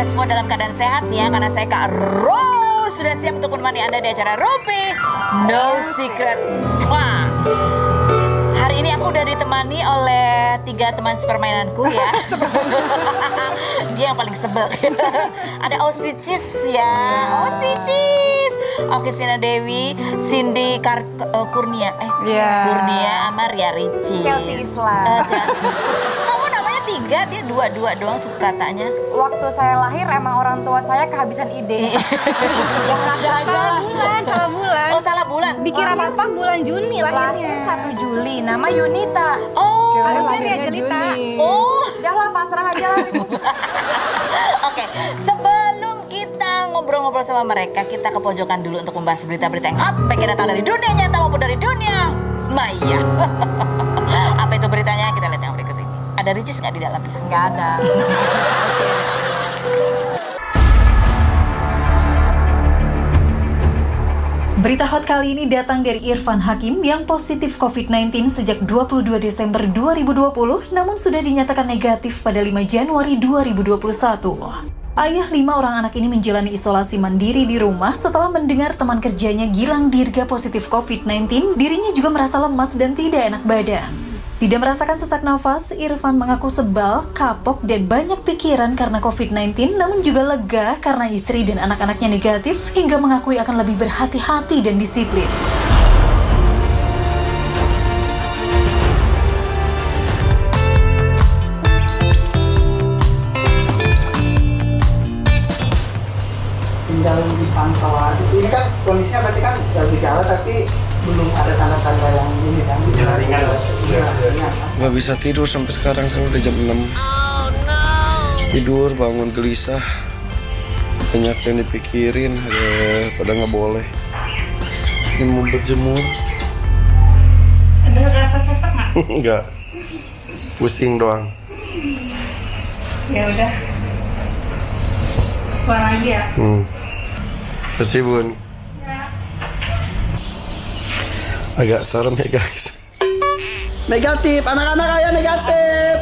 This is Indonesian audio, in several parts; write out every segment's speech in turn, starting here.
Anda semua dalam keadaan sehat ya, karena saya Kak Rose sudah siap untuk menemani Anda di acara Rumpi No Secret. Wah. Hari ini aku udah ditemani oleh 3 teman sepermainanku ya. Dia yang paling sebel. Ada Osicis ya, Osicis. Oke, Sina Dewi, Cindy Kurnia, Kurnia sama Ria Ricci. Chelsea Islam. Kamu namanya 3, dia 2 doang suka katanya. Waktu saya lahir emang orang tua saya kehabisan ide. Yang ada aja lah. Salah bulan. Oh, salah bulan. Dikira Lahir- papa bulan Juni Lahir lahirnya. 1 Juli, nama Yunita. Oh, Harusnya lahirnya Ria Jelita. oh. Udah lah, pasrah aja lah. Oke, sebelum kita ngobrol-ngobrol sama mereka, kita ke pojokan dulu untuk membahas berita-berita yang hot, baik yang datang dari dunia nyata maupun dari dunia maya. Apa itu beritanya? Kita lihat yang berikut ini. Ada Ricis nggak di dalamnya? Nggak ada. Berita hot kali ini datang dari Irfan Hakim yang positif COVID-19 sejak 22 Desember 2020 namun sudah dinyatakan negatif pada 5 Januari 2021. Ayah 5 orang anak ini menjalani isolasi mandiri di rumah setelah mendengar teman kerjanya Gilang Dirga positif COVID-19, dirinya juga merasa lemas dan tidak enak badan. Tidak merasakan sesak nafas, Irfan mengaku sebal, kapok, dan banyak pikiran karena COVID-19, namun juga lega karena istri dan anak-anaknya negatif, hingga mengakui akan lebih berhati-hati dan disiplin. Tinggal dipantau aja sih. Ini kan kondisinya berarti kan udah gejala tapi belum ada tanda-tanda yang ini kan. Ringan. Iya, ringan. Nggak bisa tidur sampai sekarang udah jam 6. Tidur bangun gelisah, banyak yang dipikirin, pada nggak boleh. Ini mau berjemur. Ada rasa sesak nggak? Nggak, pusing doang. Ya udah. Keluar lagi ya. Kasih bun. Agak serem ya guys. Negatif, anak-anak ayah negatif.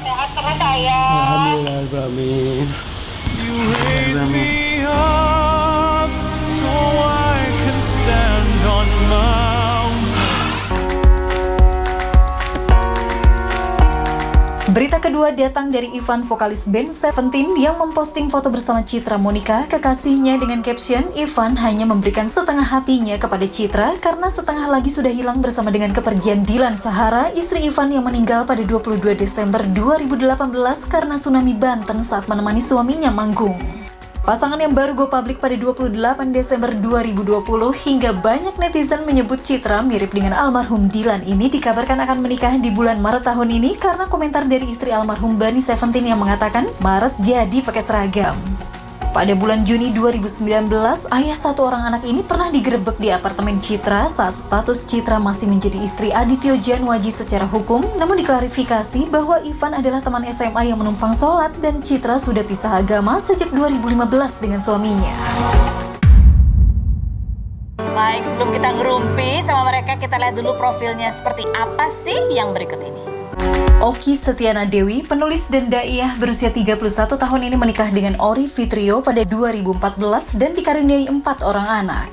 Sehat terus saya. Alhamdulillah, amin. Berita kedua datang dari Ivan, vokalis band Seventeen yang memposting foto bersama Citra Monica, kekasihnya, dengan caption, Ivan hanya memberikan setengah hatinya kepada Citra karena setengah lagi sudah hilang bersama dengan kepergian Dilan Sahara, istri Ivan yang meninggal pada 22 Desember 2018 karena tsunami Banten saat menemani suaminya manggung. Pasangan yang baru go public pada 28 Desember 2020 hingga banyak netizen menyebut Citra mirip dengan almarhum Dilan ini dikabarkan akan menikah di bulan Maret tahun ini karena komentar dari istri almarhum Bani Seventeen yang mengatakan Maret jadi pakai seragam. Pada bulan Juni 2019, ayah 1 orang anak ini pernah digerebek di apartemen Citra saat status Citra masih menjadi istri Adityo Janwaji secara hukum, namun diklarifikasi bahwa Ivan adalah teman SMA yang menumpang sholat dan Citra sudah pisah agama sejak 2015 dengan suaminya. Baik, sebelum kita ngerumpi sama mereka, kita lihat dulu profilnya seperti apa sih yang berikut ini. Oki Setiana Dewi, penulis dan daiyah berusia 31 tahun ini menikah dengan Ori Fitrio pada 2014 dan dikaruniai 4 orang anak.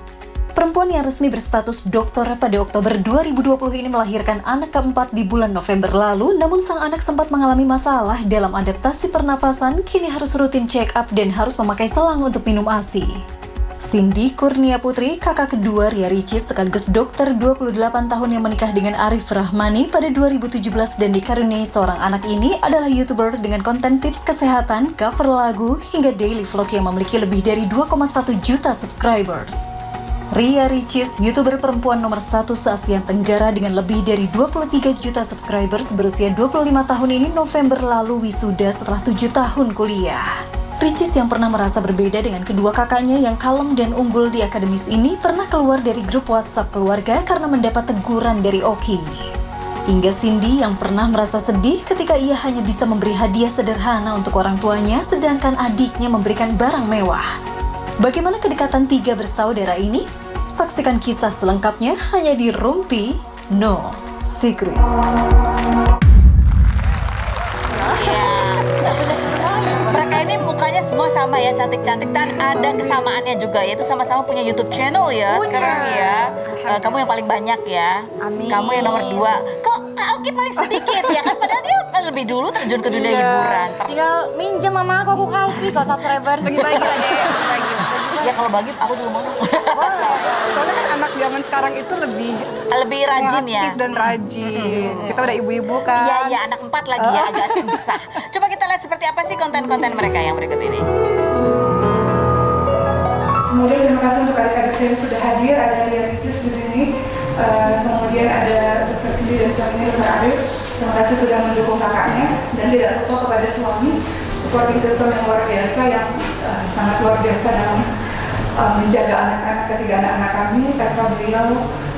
Perempuan yang resmi berstatus doktor pada Oktober 2020 ini melahirkan anak keempat di bulan November lalu, namun sang anak sempat mengalami masalah dalam adaptasi pernafasan, kini harus rutin check up dan harus memakai selang untuk minum ASI. Cindy Kurnia Putri, kakak kedua Ria Ricis sekaligus dokter 28 tahun yang menikah dengan Arif Rahmani pada 2017 dan dikaruniai seorang anak ini adalah YouTuber dengan konten tips kesehatan, cover lagu, hingga daily vlog yang memiliki lebih dari 2,1 juta subscribers. Ria Ricis, YouTuber perempuan nomor 1 se-Asia Tenggara dengan lebih dari 23 juta subscribers berusia 25 tahun ini November lalu wisuda setelah 7 tahun kuliah. Ricis yang pernah merasa berbeda dengan kedua kakaknya yang kalem dan unggul di akademis ini pernah keluar dari grup WhatsApp keluarga karena mendapat teguran dari Oki. Hingga Cindy yang pernah merasa sedih ketika ia hanya bisa memberi hadiah sederhana untuk orang tuanya sedangkan adiknya memberikan barang mewah. Bagaimana kedekatan 3 bersaudara ini? Saksikan kisah selengkapnya hanya di Rumpi No Secret. Mereka ini mukanya semua sama ya, cantik-cantik. Dan ada kesamaannya juga, yaitu sama-sama punya YouTube channel ya sekarang ya. Kamu yang paling banyak ya. Amin. Kamu yang nomor 2. Kok Oki paling sedikit ya kan? Padahal dia lebih dulu terjun ke dunia hiburan. Tinggal minjem sama aku kasih kok subscribers. Bagi-bagi lah deh, bagi. Ya kalau bagi aku juga mau. Soalnya kan anak zaman sekarang itu lebih Lebih rajin ya. aktif dan rajin. Kita udah ibu-ibu kan. Iya, anak 4 lagi ya, agak susah. Coba kita lihat seperti apa sih konten-konten mereka yang berikut ini. Kemudian terima kasih untuk adik-adik saya yang sudah hadir, ada Ria Ricis di sini. Kemudian ada Dr. Cindy dan suaminya Dr. Arif. Terima kasih sudah mendukung kakaknya dan tidak lupa kepada suami supporting system yang luar biasa yang sangat luar biasa dalam menjaga anak-anak ketiga anak-anak kami. Tanpa beliau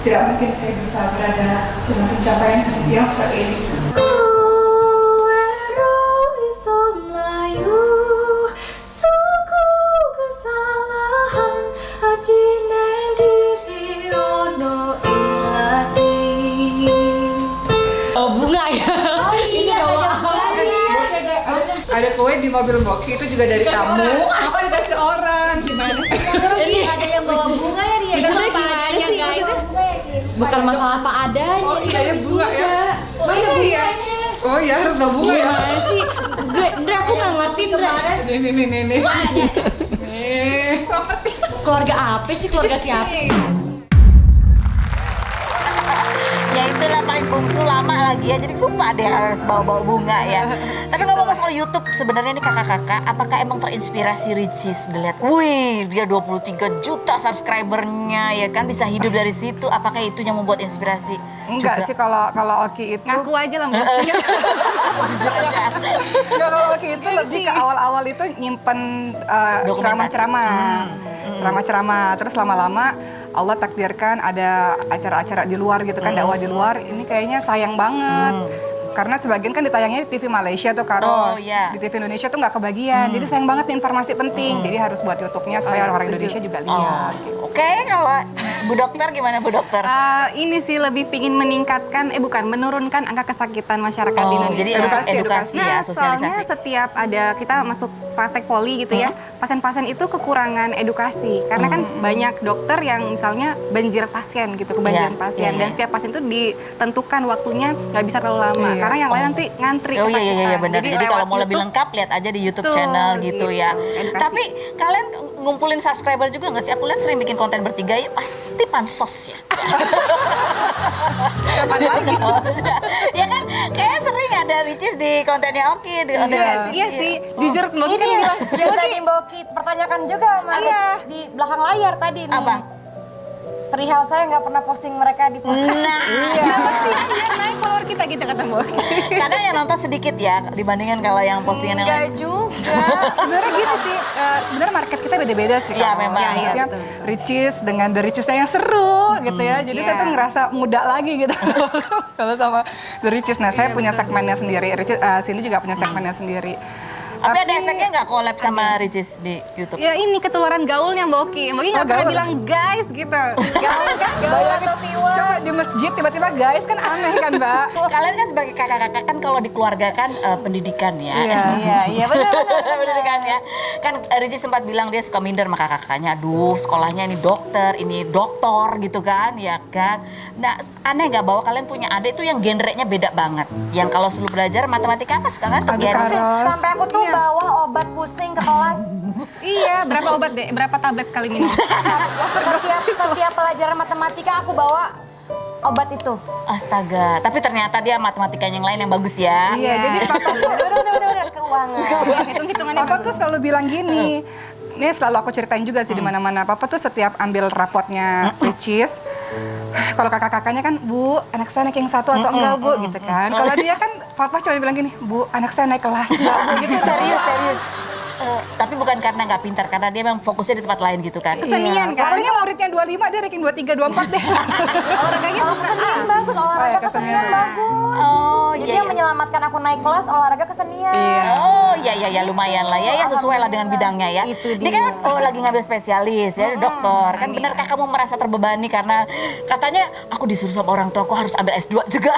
tidak mungkin saya bisa berada dengan pencapaian yang seperti ini. Ada kue di mobil Boki itu juga dari kamu. Apa dikasih orang? Gimana sih? Ini ada yang bawa bunga ya dia. Gimana sih guys? Bukan masalah apa adanya. Oh iya ya bunga ya. Mana bunga? Oh iya harus bawa bunga ya. Gimana sih? Ndra, aku nggak ngerti Ndra. Nih. Nih. Keluarga apa sih? Keluarga siapa? Ya itulah paling bungsu lama lagi ya, jadi lupa deh harus bawa-bawa bunga ya. Tapi ngomong soal YouTube, sebenarnya nih kakak-kakak, apakah emang terinspirasi Ricis dilihat? Wih, dia 23 juta subscribernya ya kan, bisa hidup dari situ. Apakah itu yang membuat inspirasi? Enggak sih kalau Oki itu. Ngaku aja lah Mbak. Kalau Oki itu lebih ke awal-awal itu nyimpen ceramah-ceramah. Terus lama-lama Allah takdirkan ada acara-acara di luar gitu kan, dakwah di luar. Ini kayaknya sayang banget. Karena sebagian kan ditayangnya di TV Malaysia tuh Kak Ros. iya. Di TV Indonesia tuh nggak kebagian. Jadi sayang banget nih informasi penting. Jadi harus buat YouTube-nya supaya orang Indonesia juga lihat. Gitu. Oke, kalau Bu Dokter gimana Bu Dokter? Ini sih lebih pingin meningkatkan, menurunkan angka kesakitan masyarakat di Indonesia. Jadi edukasi ya, Nah, soalnya sosialisasi. setiap ada kita masuk praktek poli gitu ya, pasien-pasien itu kekurangan edukasi. Karena kan banyak dokter yang misalnya banjir pasien gitu, kebanjiran Iya, pasien. iya, Dan iya. setiap pasien itu ditentukan waktunya nggak bisa terlalu lama. Karena yang lain nanti ngantri Oh kesakitan. iya benar. Jadi kalau lewat mau lebih YouTube, lengkap lihat aja di YouTube Betul, channel gitu ya. edukasi. Tapi kalian ngumpulin subscriber juga nggak sih? Aku lihat sering bikin konten bertiga ya, pasti pansos ya. Ya kan, kayaknya sering ada Ricis di kontennya Oki, di konten Iya sih, jujur Mbak Ini kan bilang, yang tadi Mbak Oki pertanyakan juga sama Ricis di belakang layar tadi nih. Apa? Perihal saya nggak pernah posting mereka di post. Nah, biar naik follower kita gitu kata Mbak. karena yang nonton sedikit ya dibandingkan kalau yang postingan yang lain. Enggak juga. Sebenarnya gini sih, sebenarnya market kita beda-beda sih. Iya, Kak. memang. Maksudnya Ricis dengan The Ricisnya yang seru gitu ya. Jadi saya tuh ngerasa muda lagi gitu kalau sama The Ricis. Nah saya punya segmennya sendiri, Ricis sini juga punya segmennya sendiri. Tapi ada efeknya nggak collab sama Ricis di YouTube? Ya ini ketularan gaulnya Mbak Oki. Mbak Oki nggak pernah gaul. bilang guys gitu. Gaul kan? Bayangin, coba di masjid tiba-tiba guys kan aneh kan Mbak. Kalian kan sebagai kakak-kakak kan kalau di keluarga kan pendidikan ya. Iya benar. Pendidikan ya. Kan Ricis sempat bilang dia suka minder sama kakak-kakaknya. Aduh sekolahnya ini dokter, ini doktor gitu kan ya kan. Nah aneh nggak bahwa kalian punya adik itu yang genrenya beda banget. Yang kalau selalu belajar matematika apa suka kan? Sampai aku tuh bawa obat pusing ke kelas. Iya, berapa obat deh? Berapa tablet sekali minum? Setiap pelajaran matematika aku bawa obat itu. Astaga, tapi ternyata dia matematikanya yang lain yang bagus ya. Iya, jadi papa tuh, Udah keuangan. Hitung-hitungannya papa tuh selalu bilang gini. Ini selalu aku ceritain juga sih di mana-mana. Papa tuh setiap ambil rapotnya Ricis, kalau kakak-kakaknya kan, Bu, anak saya naik yang satu atau enggak, Bu, gitu kan. Kalau dia kan, papa cuma bilang gini, Bu, anak saya naik kelas enggak, Bu, gitu. Serius. Tapi bukan karena nggak pintar, karena dia memang fokusnya di tempat lain gitu kan. Kesenian kan? Pokoknya muridnya 25, dia ranking 23, 24 deh. Olahraganya Kesenian bagus, olahraga kesenian bagus. Oh Jadi yang menyelamatkan aku naik kelas olahraga kesenian. Oh iya lumayan lah ya sesuai lah dengan bidangnya ya. Itu Ini dia. kan lagi ngambil spesialis ya dokter. Kan benarkah kamu merasa terbebani karena katanya aku disuruh sama orang tua aku harus ambil S2 juga.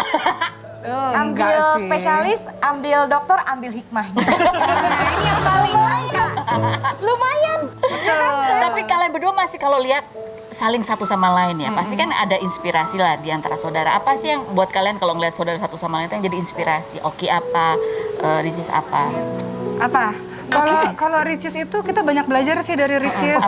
Ambil spesialis, ambil dokter, ambil hikmahnya. ini yang paling Lumayan. Tapi kalian berdua masih kalau lihat saling satu sama lain ya, pasti kan ada inspirasi lah di antara saudara. Apa sih yang buat kalian kalau ngeliat saudara satu sama lain itu yang jadi inspirasi? Oki apa, Ricis apa? Apa? Kalau Ricis itu kita banyak belajar sih dari Ricis.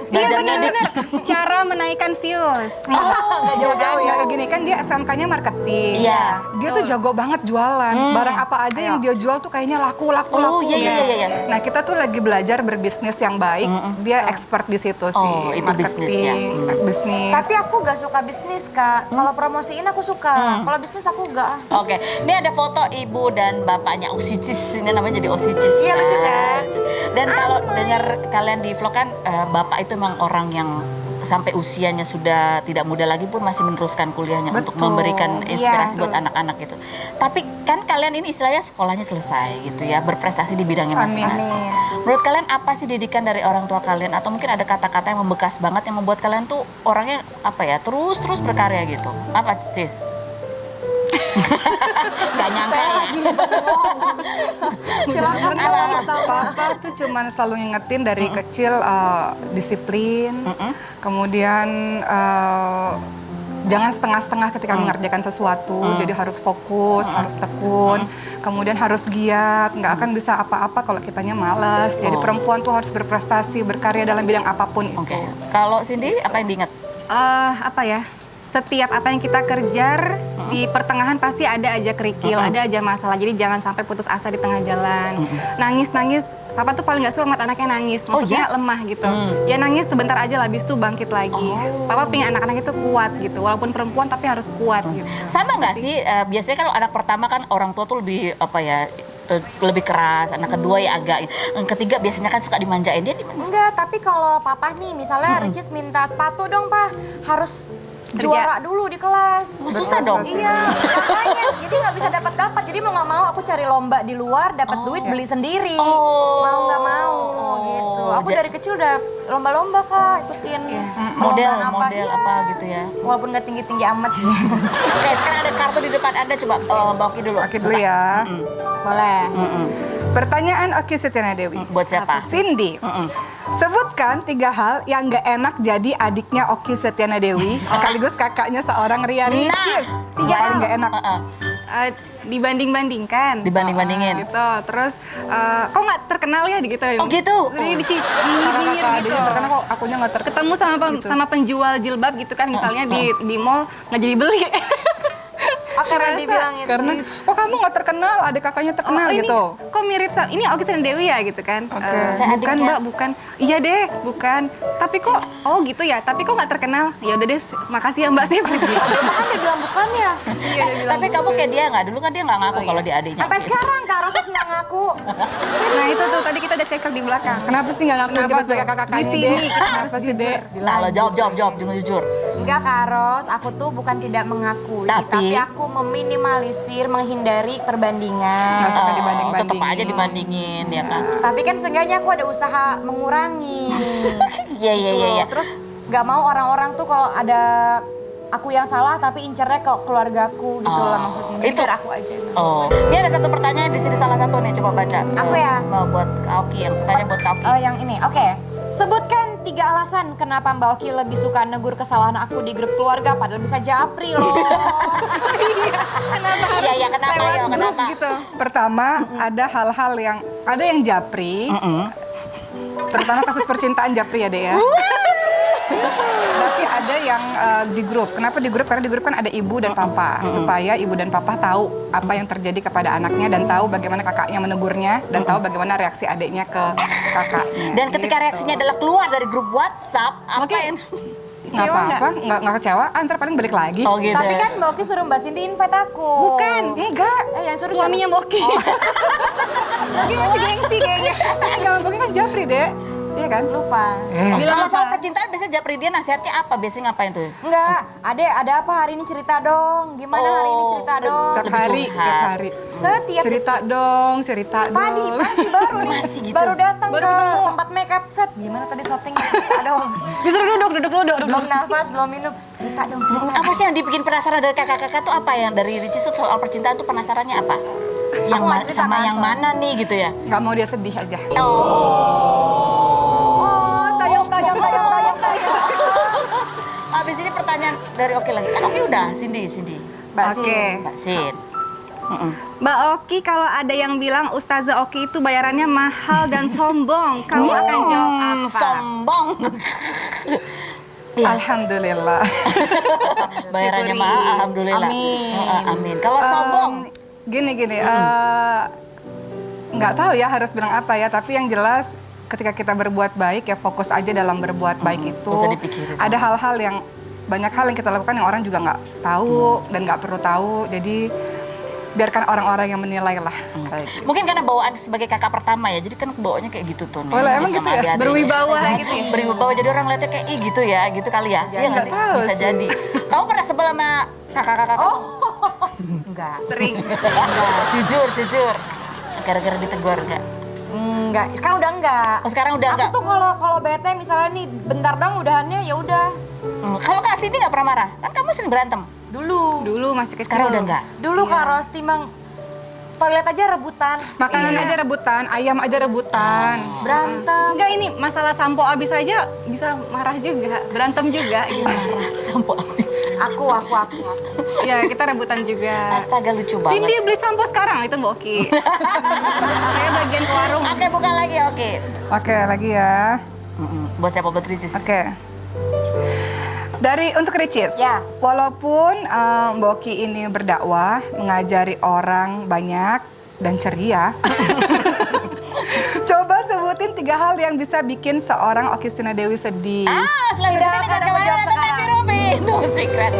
Iya benar-benar cara menaikkan views. Nggak jauh-jauh ya. Kayak gini kan dia SMK-nya marketing. Iya. Dia tuh jago banget jualan. Barang apa aja yang dia jual tuh kayaknya laku. Oh, iya. Nah kita tuh lagi belajar berbisnis yang baik. Dia expert di situ sih. Oh, itu bisnis ya. Bisnis. Tapi aku gak suka bisnis, Kak. Kalau promosiin aku suka. Kalau bisnis aku enggak. Oke, ini ada foto ibu dan bapaknya Osicis, ini namanya jadi Osicis. Iya, lucu kan? Dan kalau dengar kalian di vlog kan, bapak itu memang orang yang sampai usianya sudah tidak muda lagi pun masih meneruskan kuliahnya untuk memberikan inspirasi buat anak-anak gitu. Tapi kan kalian ini istilahnya sekolahnya selesai gitu ya, berprestasi di bidangnya masing-masing. Menurut kalian apa sih didikan dari orang tua kalian? Atau mungkin ada kata-kata yang membekas banget yang membuat kalian tuh orangnya apa ya, terus berkarya gitu? Apa, Cis? Gak nyangka ya. Silakan kalau papa tuh cuman selalu ngingetin dari kecil disiplin, kemudian jangan setengah-setengah ketika mengerjakan sesuatu, jadi harus fokus, harus tekun, kemudian harus giat, nggak akan bisa apa-apa kalau kitanya malas. Jadi perempuan tuh harus berprestasi, berkarya dalam bidang apapun itu. Oke. Kalau Cindy apa yang diingat? Apa ya? Setiap apa yang kita kejar di pertengahan pasti ada aja kerikil, ada aja masalah. Jadi jangan sampai putus asa di tengah jalan. Nangis-nangis, papa tuh paling gak suka ngeliat anaknya nangis. Maksudnya lemah gitu. Ya nangis sebentar aja lah, habis itu bangkit lagi. Papa pengen anak-anak itu kuat gitu. Walaupun perempuan tapi harus kuat gitu. Sama nggak sih? Biasanya kalau anak pertama kan orang tua tuh lebih apa ya? Lebih keras, anak kedua ya agak, yang ketiga biasanya kan suka dimanjain dia. Enggak, tapi kalau papa nih misalnya Ricis minta sepatu dong, Pak. Harus juara dulu di kelas. Susah dong. Iya, makanya. Jadi nggak bisa dapat. Jadi mau nggak mau aku cari lomba di luar, dapat duit beli sendiri. Mau nggak mau gitu. Aku dari kecil udah lomba-lomba, Kak, ikutin. Model Iya. apa gitu ya. Walaupun nggak tinggi-tinggi amat. Oke, sekarang ada kartu di depan Anda, coba Mbak Oki dulu. Oke dulu ya. Boleh. Pertanyaan Oki Setiana Dewi. Buat siapa? Cindy, sebutkan 3 hal yang gak enak jadi adiknya Oki Setiana Dewi, sekaligus kakaknya seorang Ria Ricis. Yang paling gak enak. Dibanding-bandingkan. Dibanding-bandingin. Gitu. Terus, kok nggak terkenal ya gitu. Oh gitu? Di Kakak gitu. adiknya terkenal kok akunya gak terkenal. Ketemu sama penjual jilbab gitu kan, misalnya di mall nggak jadi beli. Karena dibilang itu. Karena kok kamu gak terkenal, adik kakaknya terkenal ini, gitu. Kok mirip sama, ini Oki Setiana Dewi ya gitu kan. Saya Bukan adiknya. Mbak, bukan. Iya deh, bukan. Tapi kok, oh gitu ya, tapi kok nggak terkenal. Ya udah deh, makasih ya Mbak, saya pergi. Kan dia bilang bukan ya. Iya, dia bilang Tapi kamu kayak dia nggak? Dulu kan dia nggak ngaku kalau dia adiknya. Sampai sekarang Kak Rosat nggak ngaku. Nah itu tuh, tadi kita udah cek di belakang. Kenapa sih gak ngakuin kita sebagai kakak-kakaknya, Di sini Dek? kita Kenapa sih, Dek? Halo, jawab, jujur. Enggak, Kak Ros. Aku tuh bukan tidak mengakui, Tapi? tapi aku meminimalisir, menghindari perbandingan. Nggak suka dibanding-bandingin. Tetap aja dibandingin ya kan. Tapi kan seenggaknya aku ada usaha mengurangi. Iya. Terus nggak mau orang-orang tuh kalau ada aku yang salah tapi incernya ke keluargaku gitu lah maksudnya. Jadi Itu- biar aku aja. Oh, ini ada satu pertanyaan di sini salah satu nih, coba baca. Aku ya? Mau buat Kak Oki, yang pertanyaan buat Kak Oki. Yang ini, oke. Sebutkan 3 alasan kenapa Mbak Oki lebih suka negur kesalahan aku di grup keluarga padahal bisa japri loh. Iya, kenapa? Ayo, kenapa? Gitu. Pertama, ada yang japri. Terutama kasus percintaan japri ya, Dek ya. Tapi ada yang di grup. Kenapa di grup? Karena di grup kan ada ibu dan papa. Supaya ibu dan papa tahu apa yang terjadi kepada anaknya dan tahu bagaimana kakaknya menegurnya dan tahu bagaimana reaksi adiknya ke kakaknya. Dan ketika Gitu. reaksinya adalah keluar dari grup WhatsApp, apa yang... Nggak apa-apa, nggak kecewa, ntar paling balik lagi. Oh gitu. Tapi kan Mbak Oki suruh Mbak Cindy invite aku. Bukan. Enggak. Yang suruh Suaminya Boki. Boki masih gengsi kayaknya. Enggak, mungkin kan japri, Dek. Iya kan? lupa. Kalau soal percintaan biasanya japri dia nasihatnya apa? Biasanya ngapain tuh? Enggak, ada apa hari ini cerita dong. Gimana hari ini cerita dong. Tiap hari. Setiap Cerita dong. tadi masih baru nih. Masih gitu. Baru datang Baru ke ketemu. tempat makeup set. Gimana tadi syutingnya? Cerita dong. Disuruh duduk dulu. Belum nafas, belum minum. Cerita dong, cerita. Apa sih yang dibikin penasaran dari kakak-kakak tuh apa yang dari Ricis tuh soal percintaan tuh penasarannya apa? Yang nggak cerita sama kan yang soalnya. mana nih gitu ya? Nggak mau dia sedih aja. Oh, tayang. Habis ini pertanyaan dari Oki lagi. Kan Oki udah, Cindy. Mbak Sin. Oke. Mbak Sin. Mbak Oki, kalau ada yang bilang Ustazah Oki itu bayarannya mahal dan sombong, kamu akan jawab apa? Sombong. Alhamdulillah. Bayarannya Syukuri. mahal, alhamdulillah. Amin. Amin. Kalau sombong, Gini, nggak tahu ya harus bilang apa ya, tapi yang jelas ketika kita berbuat baik ya fokus aja dalam berbuat baik itu. nggak usah dipikirin. Ada hal-hal yang banyak hal yang kita lakukan yang orang juga nggak tahu dan nggak perlu tahu. Jadi biarkan orang-orang yang menilai lah. Kayak gitu. mungkin karena bawaan sebagai kakak pertama ya, jadi kan bawaannya kayak gitu tuh. Oh, lah, emang sama gitu ya? adik-adiknya. Berwibawa gitu ya? Berwibawa, jadi orang lihatnya kayak gitu ya, gitu kali ya. Iya nggak Nggak sih? tahu Bisa sih. jadi. Kamu pernah sebel sama kakak-kakak kamu? Enggak. Sering. Jujur. Gara-gara ditegur nggak? Enggak. Sekarang udah enggak. Oh, sekarang udah Aku nggak? tuh kalau bete misalnya nih bentar dong udahannya ya udah. Kalau Kak Cindy nggak pernah marah? Kan kamu sering berantem. Dulu masih kecil. Sekarang udah nggak? Dulu Kak Rosti mang toilet aja rebutan. Makanan aja rebutan, ayam aja rebutan. Berantem. Enggak, ini masalah sampo habis aja bisa marah juga, berantem juga. Gitu. Sampo habis. Aku. Ya, kita rebutan juga. Astaga, lucu banget. Cindy beli sampo sekarang, itu Mbak Oki. Saya bagian ke warung. Oke, buka lagi, oke. Oke, lagi ya. Buat siapa? Buat Ricis? Oke. Untuk Ricis, Ya. walaupun Mbak Oki ini berdakwah, mengajari orang banyak dan ceria, coba sebutin 3 hal yang bisa bikin seorang Okistina Dewi sedih. Selain Tidak ini akan kan aku jawab tetap di sekarang. Ruby. No secret.